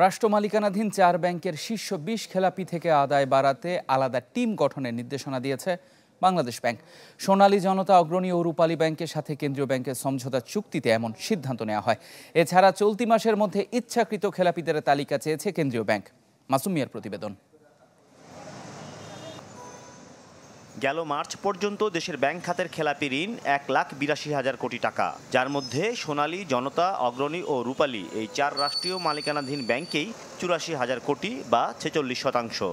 রাষ্ট্র মালিকানাধীন 4 ব্যাংকের শীর্ষ 20 খেলাপি থেকে আদায় বাড়াতে আলাদা টিম গঠনের নির্দেশনা দিয়েছে বাংলাদেশ ব্যাংক। সোনালী জনতা অগ্রণী ও রূপালী ব্যাংকের সাথে কেন্দ্রীয় ব্যাংকের সমঝোতা চুক্তিতে এমন সিদ্ধান্ত নেওয়া হয়। এছাড়া চলতি মাসের মধ্যে ইচ্ছাকৃত খেলাপিদের তালিকা চেয়েছে কেন্দ্রীয় ব্যাংক। মাসুম মিয়ার প্রতিবেদন। গেল মার্চ পর্যন্ত দেশের ব্যাংক খাতের খেলাপি ঋণ 1,82,000 কোটি টাকা, যার মধ্যে সোনালী, জনতা, অগ্রণী ও রূপালী এই 4 রাষ্ট্রীয় মালিকানাধীন ব্যাংকেই 84,000 কোটি বা 46%।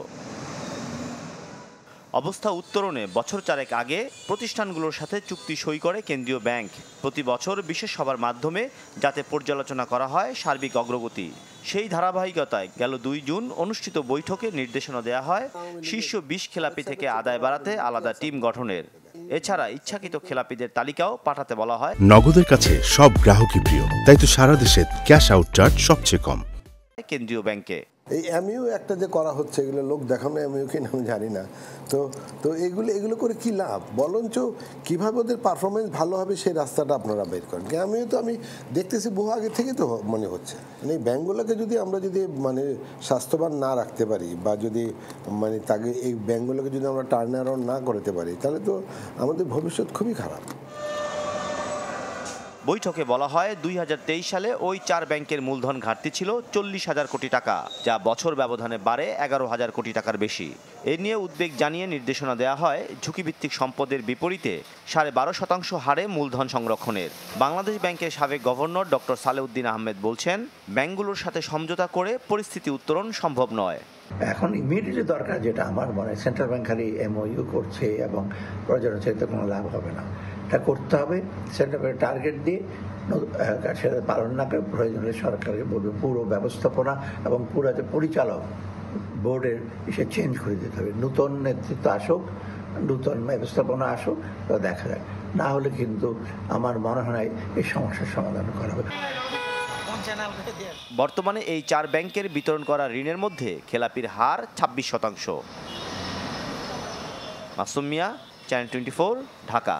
অবস্থা উত্তরণে বছর 4 আগে প্রতিষ্ঠানগুলোর সাথে চুক্তি সই করে কেন্দ্রীয় ব্যাংক। প্রতি বছর বিশেষ সভার মাধ্যমে যাতে পর্যালোচনা করা হয় সার্বিক অগ্রগতি, সেই ধারাবাহিকতায় গেল 2 জুন অনুষ্ঠিত বৈঠকে নির্দেশনা দেওয়া হয় শীর্ষ 20 খেলাপি থেকে আদায় বাড়াতে আলাদা টিম গঠনের। এছাড়া ইচ্ছাকৃত খেলাপিদের তালিকাও পাঠাতে বলা হয়। নগদের কাছে সব গ্রাহকই প্রিয়, তাই তো সারা দেশে ক্যাশ আউট চার্জ সবচেয়ে কম কেন্দ্রীয় ব্যাংকে। এই এমইউ একটা যে করা হচ্ছে, এগুলো লোক দেখানো এমইউ কিনা আমি জানি না। তো এগুলো করে কি লাভ? বরঞ্চ কীভাবে ওদের পারফরমেন্স ভালো হবে সেই রাস্তাটা আপনারা বের করেন। এমইউ তো আমি দেখতেছি বহু আগে থেকে তো মনে হচ্ছে, মানে এই ব্যাঙ্কগুলোকে যদি আমরা মানে স্বাস্থ্যবান না রাখতে পারি বা যদি তাকে এই ব্যাঙ্কগুলোকে যদি আমরা টার্ন অ্যারাউন্ড না করতে পারি, তাহলে তো আমাদের ভবিষ্যৎ খুবই খারাপ। বৈঠকে বলা হয় 2023 সালে ওই 4 ব্যাংকের মূলধন ঘাটতি ছিল 40,000 কোটি টাকা, যা বছর ব্যবধানে বাড়ে 11,000 কোটি টাকার বেশি। এ নিয়ে উদ্বেগ জানিয়ে নির্দেশনা দেওয়া হয় ঝুঁকিভিত্তিক সম্পদের বিপরীতে 12.5% হারে মূলধন সংরক্ষণের। বাংলাদেশ ব্যাংকের সাবেক গভর্নর ডক্টর সালেউদ্দিন আহমেদ বলছেন, ব্যাংকগুলোর সাথে সমঝোতা করে পরিস্থিতি উত্তরণ সম্ভব নয়। এখন ইমিডিয়েটলি দরকার যেটা আমার মনে হয়, সেন্ট্রাল ব্যাংক খালি এমওইউ করছে এবং প্রয়োজনে চাইতে কোনো লাভ হবে না। এটা করতে হবে সেন্ট্রাল ব্যাংক টার্গেট দিয়ে, সেটা পালন না করে প্রয়োজন হলে সরকারকে বলবে পুরো ব্যবস্থাপনা এবং পুরো যে পরিচালক বোর্ডের এসে চেঞ্জ করে দিতে হবে। নূতন নেতৃত্ব আসুক, নূতন ব্যবস্থাপনা আসুক, তা দেখা যায়। না হলে কিন্তু আমার মনে হয় এই সমস্যার সমাধান করা হবে। বর্তমানে এই 4 ব্যাংকের বিতরণ করা ঋণের মধ্যে খেলাপির হার 26%। মাসুম মিয়া, চ্যানেল 24, ঢাকা।